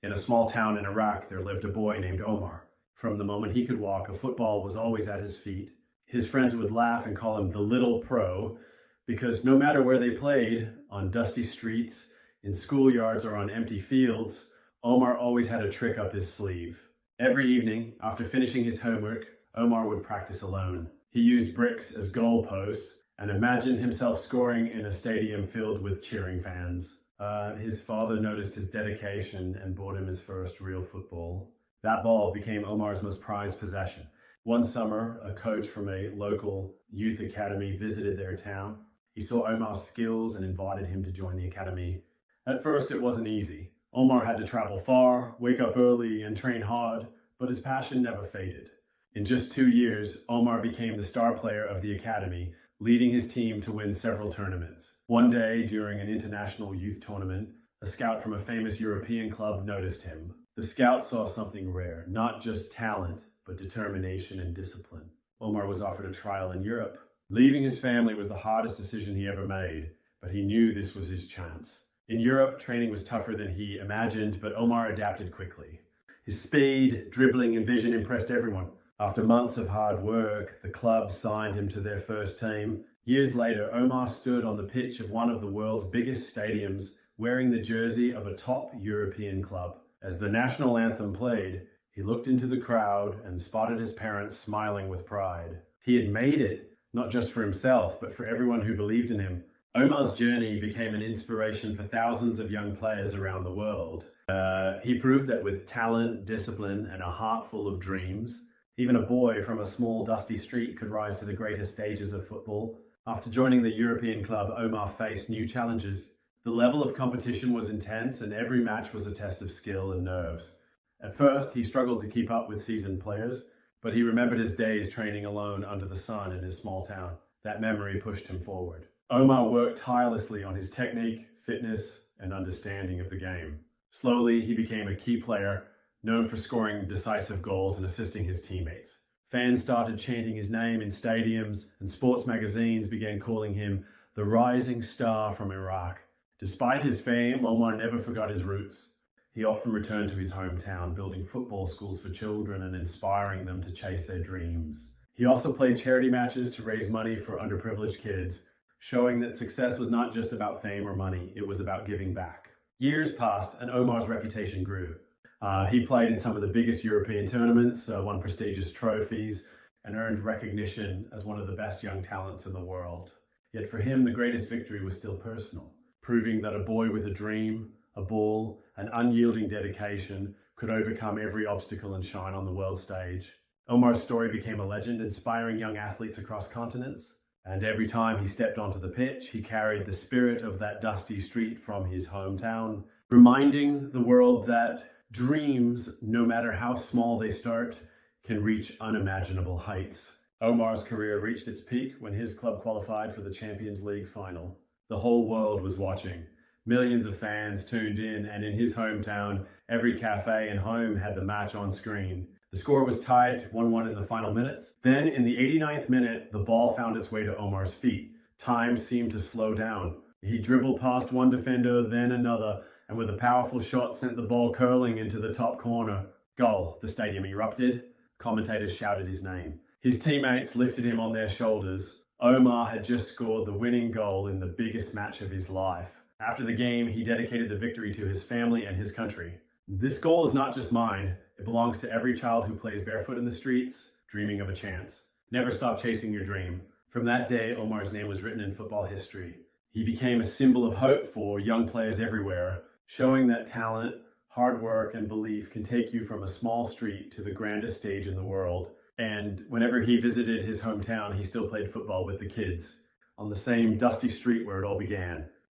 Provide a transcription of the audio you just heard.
In a small town in Iraq, there lived a boy named Omar. From the moment he could walk, a football was always at his feet. His friends would laugh and call him the little pro because no matter where they played, on dusty streets, in schoolyards, or on empty fields, Omar always had a trick up his sleeve. Every evening, after finishing his homework, Omar would practice alone. He used bricks as goalposts and imagined himself scoring in a stadium filled with cheering fans. His father noticed his dedication and bought him his first real football. That ball became Omar's most prized possession. One summer, a coach from a local youth academy visited their town. He saw Omar's skills and invited him to join the academy. At first, it wasn't easy. Omar had to travel far, wake up early, and train hard, but his passion never faded. In just 2 years, Omar became the star player of the academy, leading his team to win several tournaments. One day, during an international youth tournament, a scout from a famous European club noticed him. The scout saw something rare, not just talent, but determination and discipline. Omar was offered a trial in Europe. Leaving his family was the hardest decision he ever made, but he knew this was his chance. In Europe, training was tougher than he imagined, but Omar adapted quickly. His speed, dribbling, and vision impressed everyone. After months of hard work, the club signed him to their first team. Years later, Omar stood on the pitch of one of the world's biggest stadiums, wearing the jersey of a top European club. As the national anthem played, he looked into the crowd and spotted his parents smiling with pride. He had made it, not just for himself, but for everyone who believed in him. Omar's journey became an inspiration for thousands of young players around the world. He proved that with talent, discipline, and a heart full of dreams, even a boy from a small dusty street could rise to the greatest stages of football. After joining the European club, Omar faced new challenges. The level of competition was intense, and every match was a test of skill and nerves. At first, he struggled to keep up with seasoned players, but he remembered his days training alone under the sun in his small town. That memory pushed him forward. Omar worked tirelessly on his technique, fitness, and understanding of the game. Slowly, he became a key player, known for scoring decisive goals and assisting his teammates. Fans started chanting his name in stadiums, and sports magazines began calling him the rising star from Iraq. Despite his fame, Omar never forgot his roots. He often returned to his hometown, building football schools for children and inspiring them to chase their dreams. He also played charity matches to raise money for underprivileged kids, showing that success was not just about fame or money, it was about giving back. Years passed, and Omar's reputation grew. He played in some of the biggest European tournaments, won prestigious trophies, and earned recognition as one of the best young talents in the world. Yet for him, the greatest victory was still personal, proving that a boy with a dream, a ball, and unyielding dedication could overcome every obstacle and shine on the world stage. Omar's story became a legend, inspiring young athletes across continents. And every time he stepped onto the pitch, he carried the spirit of that dusty street from his hometown, reminding the world that dreams, no matter how small they start, can reach unimaginable heights. Omar's career reached its peak when his club qualified for the Champions League final. The whole world was watching. Millions of fans tuned in, and in his hometown, every cafe and home had the match on screen. The score was tied 1-1 in the final minutes. Then, in the 89th minute, the ball found its way to Omar's feet. Time seemed to slow down. He dribbled past one defender, then another, and with a powerful shot sent the ball curling into the top corner. Goal! The stadium erupted. Commentators shouted his name. His teammates lifted him on their shoulders. Omar had just scored the winning goal in the biggest match of his life. After the game, he dedicated the victory to his family and his country. This goal is not just mine. It belongs to every child who plays barefoot in the streets, dreaming of a chance. Never stop chasing your dream. From that day, Omar's name was written in football history. He became a symbol of hope for young players everywhere, showing that talent, hard work, and belief can take you from a small street to the grandest stage in the world. And whenever he visited his hometown, he still played football with the kids on the same dusty street where it all began.